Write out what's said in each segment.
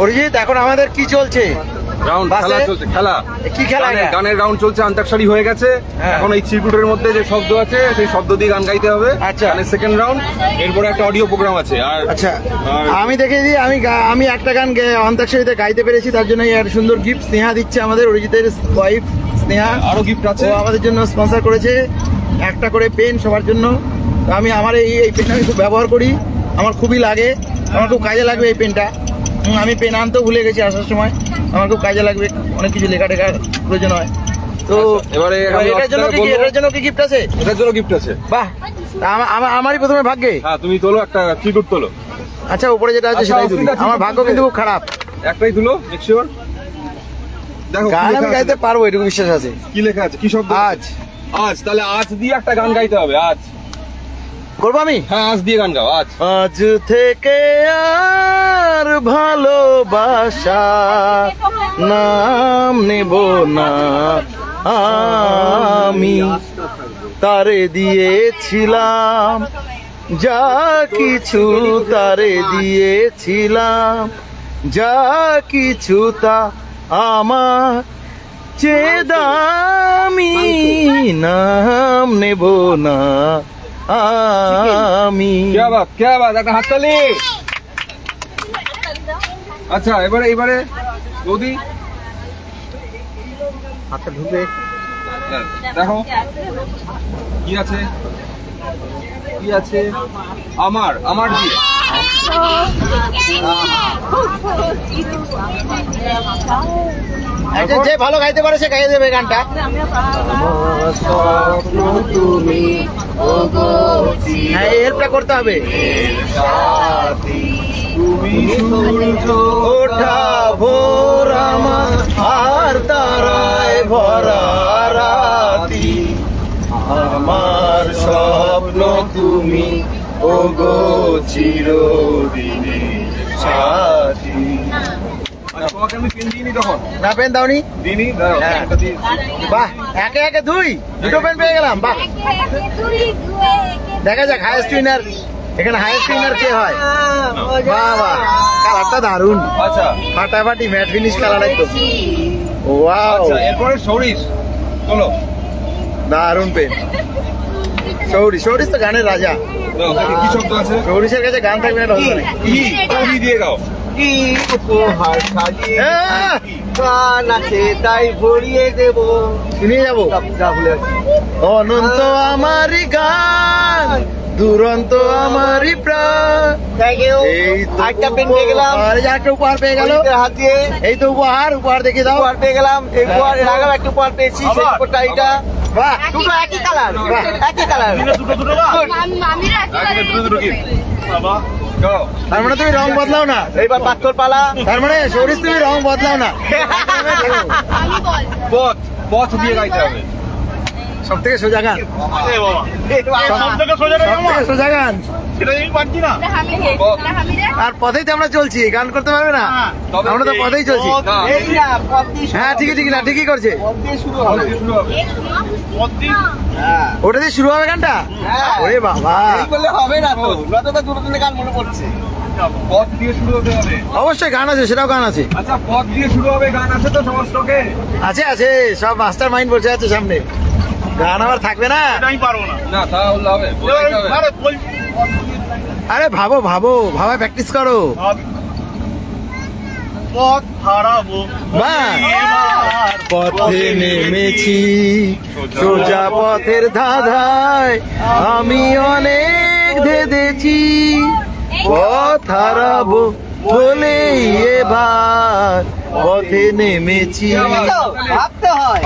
অরিজিৎ, এখন আমাদের কি চলছে? রাউন্ড খেলা চলছে। খেলা কি খেলা? গানের রাউন্ড চলছে। অন্তাক্ষরী হয়ে গেছে। এখন এই চিরকুটের মধ্যে যে শব্দ আছে সেই শব্দ দিয়ে গান গাইতে হবে। আচ্ছা, সেকেন্ড রাউন্ড। এরপরে একটা অডিও প্রোগ্রাম আছে। আর আচ্ছা, আমি দেখে দিই, আমি একটা গান অন্তাক্ষরীতে গাইতে পেরেছি, তার জন্য একটা সুন্দর গিফট স্নেহা দিচ্ছে আমাদের, অরিজিতের ওয়াইফ স্নেহা। আরো গিফট আছে, ও আমাদের জন্য স্পন্সর করেছে একটা করে পেন সবার জন্য। আমার এই পেন আমি খুব ব্যবহার করি, আমার খুবই লাগে, আমার খুব কাজে লাগবে এই পেনটা। আমি পেন আনতেও ভুলে গেছি আসার সময়, আমার খুব কাজে লাগবে, অনেক কিছু লেখা টেখার প্রয়োজন হয়। তো এবারে এটার জন্য কি গিফট আছে? এটার জন্য গিফট আছে। বাহ, আমারই প্রথমে ভাগ্যে। হ্যাঁ, তুমি তোলো একটা চিরকুট তোলো। আচ্ছা, উপরে যেটা আছে সেটাই তুলি। আমার ভাগ্য কিন্তু খুব খারাপ। একটাই তুলো, মেক শিওর। দেখো, গান আমি গাইতে পারবো, এটুকু বিশ্বাস আছে। কি লেখা আছে? কি শব্দ? আজ। আজ, তাহলে আজ দিয়ে একটা গান গাইতে হবে। আজ করবো আমি? হ্যাঁ, আজ দিয়ে গান গাও। আজ। আজ থেকে আর ভালোবাসা নাম নেব না আমি, তারে দিয়েছিলাম যা কিছু, তারে দিয়েছিলাম যা কিছু, তা আমার যে দামি, নাম নেব না আমি। কে বাত, একটা হাততালি। আচ্ছা, এবারে বৌদি হাতটা ঢুকে দেখো কি আছে, কি আছে। আমার দিয়ে যে ভালো গাইতে পারে সে গাইয়ে দেবে গানটা। হ্যাঁ, হেল্পটা করতে হবে। ওঠা ভোর আমার আর তারায় ভরা রাতি, আমার স্বপ্ন তুমি ওগো চিরদিনে সাথী। তোমাকে আমি পেন দিইনি তখন? না, পেন দাওনি? দিইনি। বাহ, একে একে দুটো পেন পেয়ে গেলাম। বাহ, দেখা যাক হাইয়েস্ট উইনার, এখানে হাইয়েস্ট উইনার কে হয়। বাহ বাহ, কালারটা দারুন। আচ্ছা, ফাটাফাটি ম্যাট ফিনিশ কালার একদম। ওয়াও, এরপরে সৌরিশ চলো। দারুন পেন। সৌরিশ তো গানের রাজা। কি শব্দ আছে? সৌরিশের কাছে গান থাকবে না। কি দিয়ে গাও। কি উপহার সাজিয়ে গান আছে তাই ভরিয়ে দেব। শুনিয়ে যাবো। অনন্ত আমারই গান, দুরন্ত আমারই প্রাণ। একটা পেন পেয়ে গেলাম, একটা উপহার পেয়ে গেল হাতে। এই তো উপহার দেখে দাও। উপহার পেয়ে গেলাম, এই উপহার এর আগেও একটা উপহার পেয়েছি, সেই উপহারটা এইটা। বাহ, দুটো একই কালার, একই কালার। তার মানে তুমি রং বদলাও না। এইবার পাথর পালা। তার মানে সৌরিশ তুমি রং বদলাও না। পথ দিয়ে গাইতে হবে। সব থেকে সোজা গান, সোজা গান। আর পথেই তো আমরা চলছি, গান করতে পারবে না। আমরা তো পথেই চলছি। হ্যাঁ, ঠিকই করছে। ওটা দিয়ে শুরু হবে গানটা? ওরে বাবা, হবে না তো, দুটো গান মনে পড়ছে। পথ দিয়ে শুরু হতে হবে। অবশ্যই গান আছে, সেটাও গান আছে। আচ্ছা, পথ দিয়ে শুরু হবে, গান আছে তো সমস্তকে? আছে, সব মাস্টার মাইন্ড বসে আছে সামনে। গান আবার থাকবে না? আমি পারবো না, তাহলে হবে। আরে ভাবা, প্র্যাকটিস করো। পথ হারাবো, পথে নেমেছি সোজা পথের ধাঁধায়, আমি অনেক ধেঁধেছি, পথ হারাবো বলেই এবার পথে নেমেছি। ভাবতে হয়,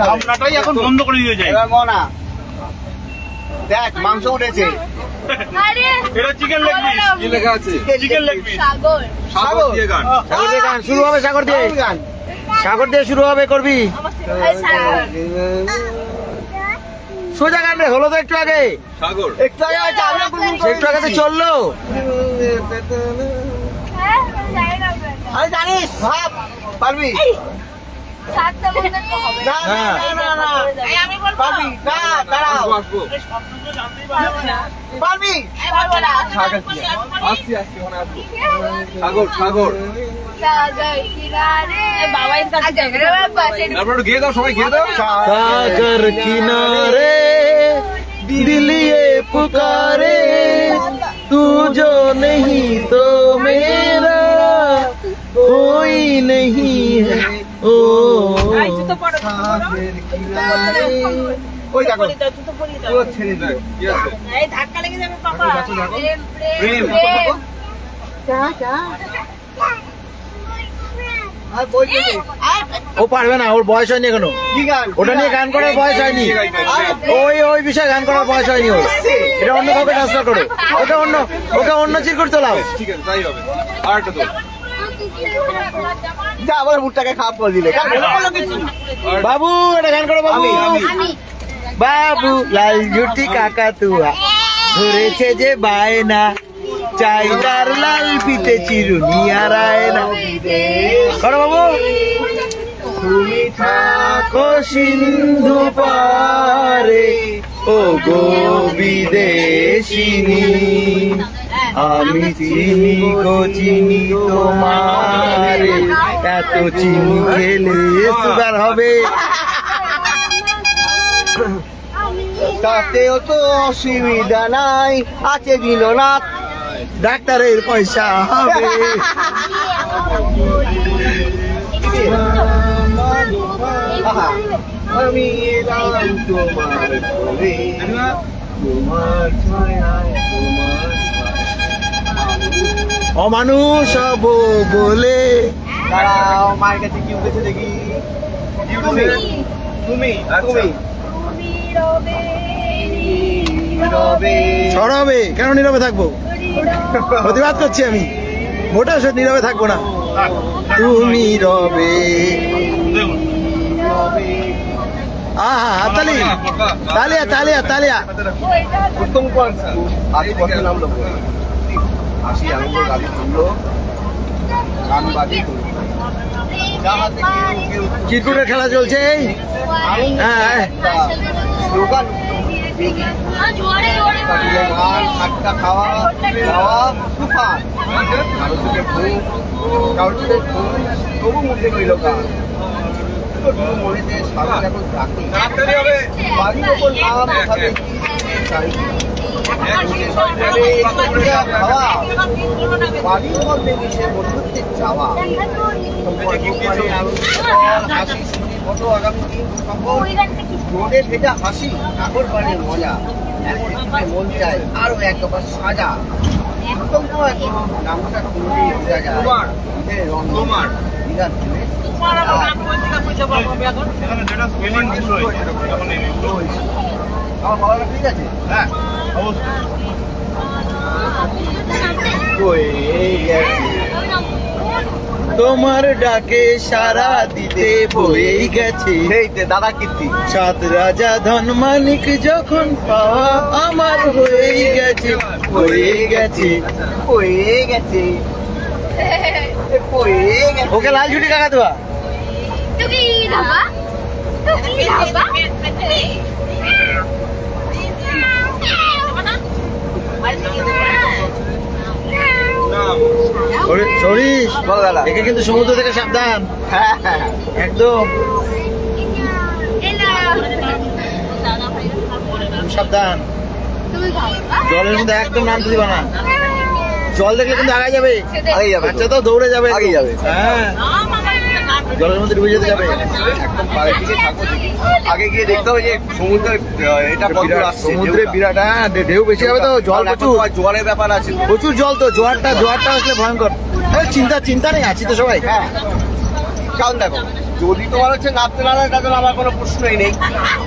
ভাবনাটাই এখন বন্ধ করে দিয়ে যায়। মনা দেখ, মাংস উঠেছে। এটা চিকেন লেগ পিস। কি লেখা আছে? Chicken leg piece. সাগর দিয়ে গান। সাগর দিয়ে গান শুরু হবে। সাগর দিয়ে শুরু হবে, করবি সোজা গান রে। হলো তো একটু আগে, সাগর একটু আগে তো চললো। আরে জানিস, ভাব পারবি। सात समुद्र तो হবে না না না না এই আমি বলবো পারবি না দাঁড়াও আসবো পারবি এই বলবো না সাগর কি আসছি ওখানে আসবো সাগর সাগর सागर किनारे ए बाबा इनका जगरे बाबा से তারপর একটু গিয়ে দাও সবাই গিয়ে দাও सागर किनारे दिल ये पुकारे तू जो नहीं तो मेरा कोई नहीं है ओ ওই দেখো ও ছেড়ে দাও কি আছে এই ধাক্কা লেগে যাবে পাপা প্রেম আর বই কে ও পারবে না ওর বয়স হয়নি এখনো কি গান ওটা নিয়ে গান করার বয়স হয়নি ওই বিষয়ে গান করার বয়স হয়নি ওর এটা অন্য কাউকে ট্রান্সফার করো ওকে অন্য চিরকুট তোলাও ঠিক আছে তাই হবে আর একটা তো যা আবার মুখটাকে খারাপ করে দিলে বলো কিছু বাবু এটা গান করো বাবু বাবু লাল জুটি কাকা তুয়া ধরেছে যে বায়না চাই তার লাল পিতে চিরুনি আর আয়না করো বাবু তুমি থাকো সিন্ধু পারে ও গো বিদেশিনী আমি চিনি গো চিনি তোমারে এত চিনি খেলে সুগার হবে তাতেও তো অসুবিধা নাই আছে দিননাথ ডাক্তারের পয়সা হবে আহা, আমি এলাম তোমার ঘরে, তোমার ছায়ায়, তোমার অমানুষ হব বলে দাঁড়াও মায়ের কাছে কি উঠেছে দেখি তুমি তুমি তুমি নীরবে সরবে কেন নীরবে থাকবো প্রতিবাদ করছি আমি মোটা সে নীরবে থাকবো না তুমি রবে আহা হাততালি তালিয়া তালিয়া তালিয়া উত্তম কোন আজ কত নাম লোক হাসি আনন্দ গাড়ি তুললো গান বাজি ক্রিকেটের খেলা চলছে এই হ্যাঁ স্লোগান গান খাট্টা খাওয়া খাওয়া তুফান কারো চোখে ঘুম কারো চোখে ঘুম তবু মুখে রইল গান মনেতে সারা এখন চাকরি বাড়ির ওপর নাম খাবে বাড়ির মধ্যে মিশে বন্ধুত্বের চাওয়া কত আগামী দিন রোদে ভেজা হাসি ঠাকুর বাড়ির মজা মন চায় আরো এক দফা সাজা নামটা কোনোদিন বোঝা যায় তোমার আমার বাবাটা ঠিক আছে হ্যাঁ তোমার ডাকে সারা দিতে বয়েই গেছে সেই দাদা কীর্তি সাত রাজা ধন মানিক যখন পাওয়া আমার হয়েই গেছে হয়ে গেছে হয়ে গেছে হয়ে গেছে ওকে লাল ঝুটি কাকা দেওয়া तू की ढाबा तू की ढाबा সরিস বল দাদা একে কিন্তু সমুদ্র থেকে সাবধান হ্যাঁ হ্যাঁ একদম সাবধান জলের মধ্যে একদম নামতে দিবা না জল দেখলে কিন্তু আগে যাবে আগে যাবে বাচ্চা তো দৌড়ে যাবে আগে যাবে হ্যাঁ জলের মধ্যে ডুবে যেতে যাবে একদম পাড়ের দিকে থাকো দেখি আগে গিয়ে দেখতে হবে যে সমুদ্রের এটা কত দূর আসছে সমুদ্রে বিরাট হ্যাঁ ঢেউ বেশি হবে তো জল প্রচুর জোয়ারের ব্যাপার আছে প্রচুর জল তো জোয়ারটা আসলে ভয়ঙ্কর চিন্তা নেই আছি তো সবাই হ্যাঁ কারণ দেখো যদি তোমার হচ্ছে নামতে না হয় তাহলে আমার কোনো প্রশ্নই নেই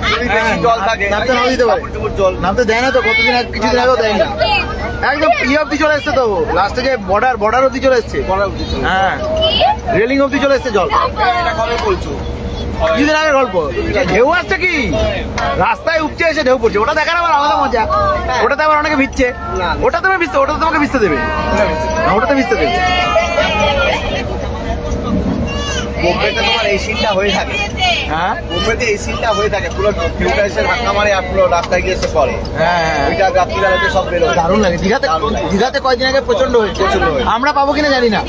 যদি বেশি জল থাকে নামতে নাও দিতে পারে জল নামতে দেয় না তো কতদিন কিছুদিন আগেও দেয়নি একদম অব্দি চলে এসছে তো লাস্টে যে বর্ডার অব্দি চলে এসছে হ্যাঁ রেলিং অব্দি চলে এসছে জল এটা কবে বলছো কিছুদিন আগে গল্প ঢেউ আসছে কি রাস্তায় উপচে এসে ঢেউ পড়ছে ওটা দেখার আবার আলাদা মজা ওটাতে আবার অনেকে ভিজছে ওটা তোমাকে ভিজতে দেবে ওটাতে ভিজতে দেবে বোম্বেতে তোমার এই সিনটা সিনটা হয়ে থাকে, হ্যাঁ মুম্বাইতে এই সিনটা হয়ে থাকে, পুরো ভিউটা এসে ধাক্কা মারে আর পুরো রাস্তায় গিয়ে এসে পড়ে। হ্যাঁ ওইটা রাত্রিবেলাতে সব বেরোয়। দারুণ লাগে। দীঘাতে কয়েকদিন আগে প্রচন্ড হয়েছে। আমরা পাবো কিনা জানি না,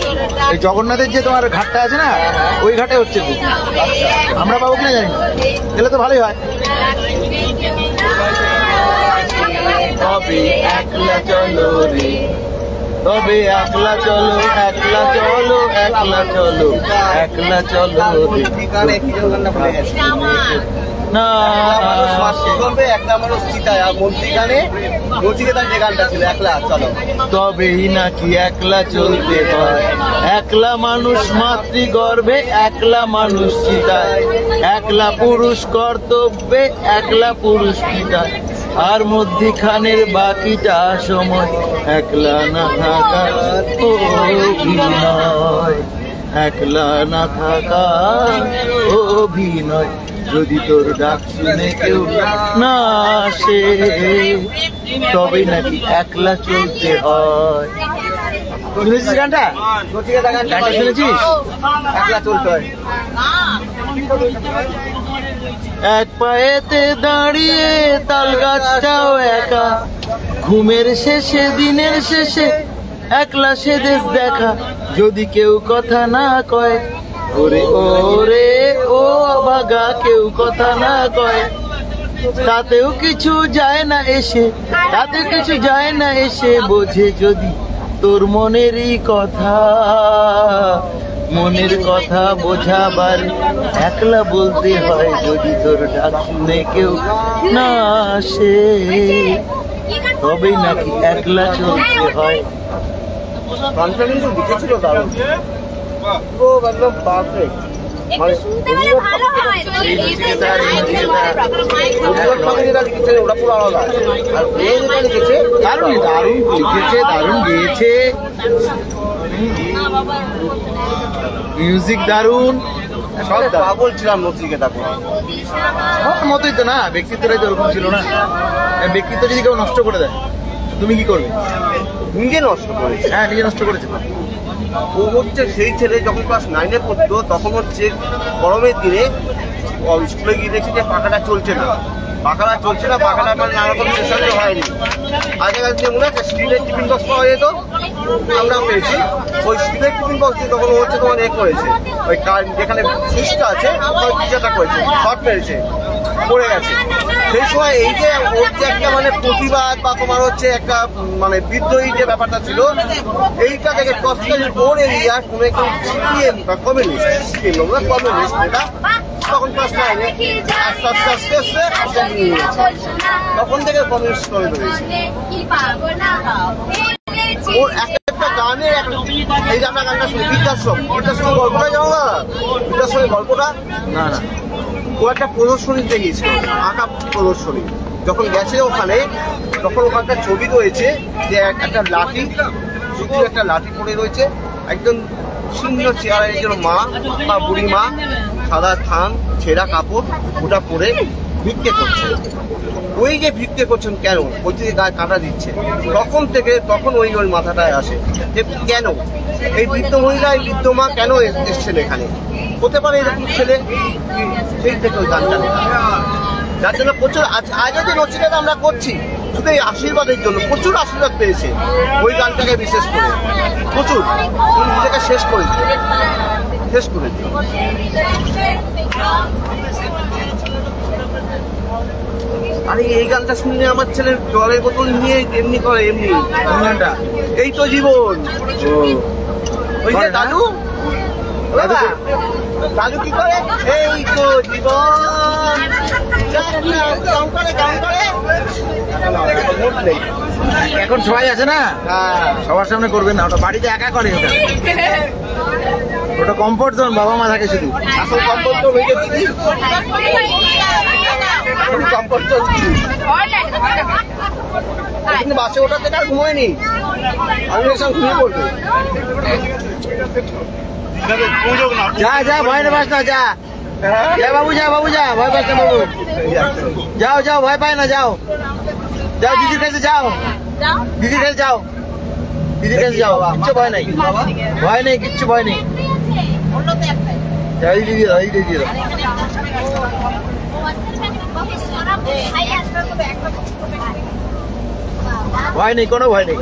এই জগন্নাথের যে তোমার ঘাটটা আছে না, ওই ঘাটে হচ্ছে খুব। আমরা পাবো কিনা জানি না, গেলে তো ভালোই হয়। তবে একলা চলো রে, তবে একলা চলো, একলা চলো, একলা চলো, একলা চলো রে। ঠিকানে কি যেন গানটা ভুলে গেছে। না করবে একটা মানুষ চিতায়, আর মন্ত্রীখানে নচিকেতার যে গানটা ছিল একলা চলো, তবেই নাকি একলা চলতে হয়। একলা মানুষ মাতৃগর্ভে, একলা মানুষ চিতায়, একলা পুরুষ কর্তব্যে, একলা পুরুষ পিতায়, আর মধ্যিখানের বাকিটা সময় একলা না থাকার অভিনয়, একলা না থাকার অভিনয়। যদি তোর ডাক শুনে কেউ না আসে, তবে নাকি একলা চলতে হয়। শুনেছিস গানটা? নচিকেতা গানটা শুনেছিস? একলা চলতে হয়। এক পায়েতে দাঁড়িয়ে তাল গাছটাও একা, ঘুমের শেষে দিনের শেষে একলা সে দেশ দেখা। যদি কেউ কথা না কয়, ওরে ওরে ও অভাগা, কেউ কথা না কয়, তাতেও কিছু যায় না এসে, তাতে কিছু যায় না এসে। বোঝে যদি তোর মনেরই কথা, মনের কথা বোঝাবার একলা বলতে হয়। যদি তোর ডাক শুনে কেউ না আসে, তবেই নাকি একলা চলতে হয়। গানটা কিন্তু লিখেছিল দারুণ, পুরো একদম পারফেক্ট। মানে রবীন্দ্রনাথ ঠাকুর যেটা লিখেছে ওটা পুরো আলাদা, আর ও যেটা লিখেছে দারুণ দারুণ লিখেছে, দারুণ গেয়েছে, মিউজিক দারুণ। সব পাগল ছিলাম নচিকেতা করে। সব মতোই তো না, ব্যক্তিত্বটাই তো ওরকম ছিল না। ব্যক্তিত্ব যদি কেউ নষ্ট করে দেয়, তুমি কি করবে? নিজে নষ্ট করেছে। হ্যাঁ, নিজে নষ্ট করেছে। ও হচ্ছে সেই ছেলে যখন ক্লাস 9-এ পড়তো, তখন হচ্ছে গরমের দিনে স্কুলে গিয়ে দেখছি যে পাখাটা চলছে না, পাখাটা চলছে না, পাখাটা মানে নানা রকম চেষ্টা হয়নি। আগেকার দিনে মনে আছে স্টিলের টিফিন বক্স পাওয়া যেত, আমরা পেয়েছি ওই স্টিলের টিফিন বক্স দিয়ে তখন হচ্ছে তোমার এ করেছে, ওই যেখানে সুইচটা আছে ওই যেটা করেছে, শর্ট মেরেছে, পড়ে গেছে। সেই সময় এই যে ওর যে একটা মানে প্রতিবাদ বা তোমার হচ্ছে একটা মানে বিদ্রোহী যে ব্যাপারটা ছিল, এইটা থেকে ওর এরিয়া কোনো একটু সিপিএম বা কমিউনিস্ট, সিপিএম না কমিউনিস্ট, এটা তখন ক্লাস 9-এ আস্তে আস্তে আস্তে আস্তে আস্তে নিয়ে গেছে। তখন থেকে কমিউনিস্ট করে বেরিয়েছে। ওর একটা গানের এই যে আমরা গানটা শুনি বৃদ্ধাশ্রম, বৃদ্ধাশ্রমের গল্পটা জানো না? বৃদ্ধাশ্রমের গল্পটা না না, ও একটা প্রদর্শনীতে গিয়েছিল, আঁকা প্রদর্শনী। যখন গেছে ওখানে, তখন ওখানকার ছবি রয়েছে যে একটা লাঠি, শুধু একটা লাঠি পড়ে রয়েছে, একজন শূন্য চেয়ারের একজন মা বা বুড়ি মা, সাদা থান, ছেঁড়া কাপড়, ওটা পরে ভিক্ষে করছে। ওই যে ভিক্ষে করছেন কেন, ওই থেকে গায়ে কাটা দিচ্ছে, তখন ওই মাথাটায় আসে যে কেন এই বৃদ্ধ মহিলা, এই বৃদ্ধ মা কেন এসছেন এখানে, হতে পারে এরকম ছেলে। সেই থেকে ওই গানটা লেখা, যার জন্য প্রচুর আজও যে নচিকেতা আমরা করছি শুধু এই আশীর্বাদের জন্য, প্রচুর আশীর্বাদ পেয়েছে ওই গানটাকে বিশেষ করে, প্রচুর নিজেকে শেষ করে আরে এই গানটা শুনলে আমার ছেলের জলের বোতল নিয়ে এমনি করে, এমনি গানটা এই তো জীবন। ওই যে দাদু, দাদু কি করে, এই তো জীবন, এখন সবাই আছে না, সবার সামনে করবেন না, ওটা বাড়িতে একা করে, ওটা কমফোর্ট জোন, বাবা মা থাকে শুধু। এখন কমফোর্ট জোন হয়ে গেছে, কমফোর্ট জোন। কিন্তু বাসে ওঠার থেকে আর ঘুমোয়নি, আমি এসব ঘুমিয়ে পড়বে। যা যা, ভয় না পাস না, যা যা বাবু, যা বাবু, যা ভয় পাস না বাবু, যাও যাও, ভয় পায় না, যাও যাও, দিদির কাছে যাও, দিদির কাছে যাও, দিদির কাছে যাও, কিচ্ছু ভয় নেই, ভয় নেই, কিচ্ছু ভয় নেই। এই দিয়ে দাও, এই দিয়ে দাও। ভয় নেই, কোনো ভয় নেই।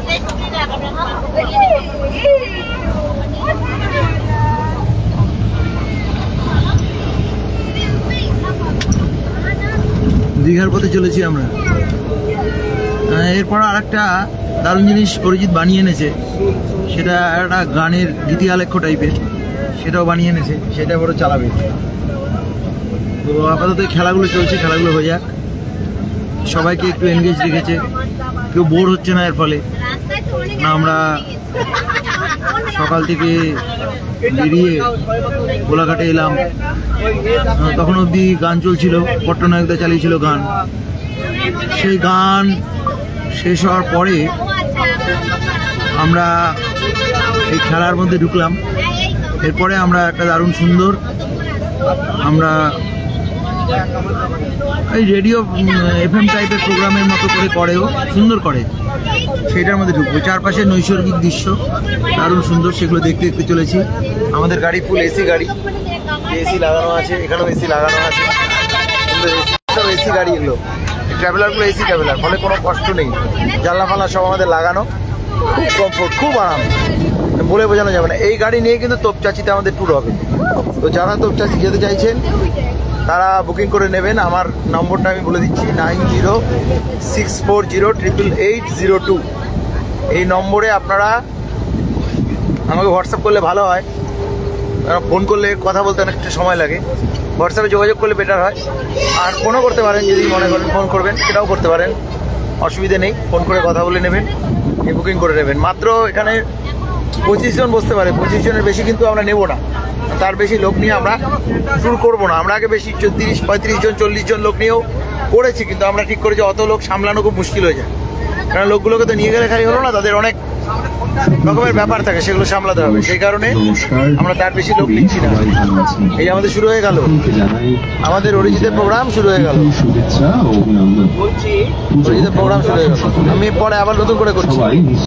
দীঘার পথে চলেছি আমরা। এরপর আর একটা দারুণ জিনিস অরিজিৎ বানিয়ে এনেছে, সেটা একটা গানের গীতি আলেখ্য টাইপের, সেটাও বানিয়ে এনেছে, সেটা বড় চালাবে। তো আপাতত এই খেলাগুলো চলছে, খেলাগুলো হয়ে যাক, সবাইকে একটু এনগেজ রেখেছে, কেউ বোর হচ্ছে না এর ফলে। না, আমরা সকাল থেকে বেরিয়ে গোলাঘাটে এলাম, তখন অবধি গান চলছিল, পট্টনায়কদা চালিয়েছিল গান। সেই গান শেষ হওয়ার পরে আমরা এই খেলার মধ্যে ঢুকলাম। এরপরে আমরা একটা দারুণ সুন্দর, আমরা এই রেডিও FM টাইপের প্রোগ্রামের মতো করেও সুন্দর করে, সেটার মধ্যে ঢুকবো। চারপাশে নৈসর্গিক দৃশ্য দারুণ সুন্দর, সেগুলো দেখতে দেখতে চলেছি। আমাদের গাড়ি ফুল এসি গাড়ি, এসি লাগানো আছে, এখানেও এসি লাগানো আছে, সব এসি গাড়ি। এগুলো ট্রাভেলারগুলো এসি ট্রাভেলার, ফলে কোনো কষ্ট নেই। জানলা ফাল্লা সব আমাদের লাগানো, খুব কমফোর্ট, খুব আরাম, বলে বোঝানো যাবে না। এই গাড়ি নিয়ে কিন্তু তোপচাচিতে আমাদের ট্যুর হবে। তো যারা তোপচাচি যেতে চাইছেন তারা বুকিং করে নেবেন। আমার নম্বরটা আমি বলে দিচ্ছি, 9064088802। এই নম্বরে আপনারা আমাকে হোয়াটসঅ্যাপ করলে ভালো হয়, ফোন করলে কথা বলতে অনেকটা সময় লাগে। হোয়াটসঅ্যাপে যোগাযোগ করলে বেটার হয়। আর ফোনও করতে পারেন, যদি মনে করেন ফোন করবেন সেটাও করতে পারেন, অসুবিধে নেই। ফোন করে কথা বলে নেবেন, বুকিং করে নেবেন। মাত্র এখানে 25 জন বসতে পারে, 25 জনের বেশি কিন্তু আমরা নেব না, তার বেশি লোক নিয়ে আমরা ট্যুর করবো না। আমরা আগে বেশি 30, 35 জন, 40 জন লোক নিয়েও করেছি, কিন্তু আমরা ঠিক করেছি অত লোক সামলানো খুব মুশকিল হয়ে যায়। কারণ লোকগুলোকে তো নিয়ে গেলে খালি হলো না, তাদের অনেক রকমের ব্যাপার থাকে, সেগুলো সামলাতে হবে। সেই কারণে আমরা তার বেশি লোক নিচ্ছি না। এই আমাদের শুরু হয়ে গেল, আমাদের অরিজিতের প্রোগ্রাম শুরু হয়ে গেল, অরিজিতের প্রোগ্রাম শুরু হয়ে গেল। আমি পরে আবার নতুন করে করছি।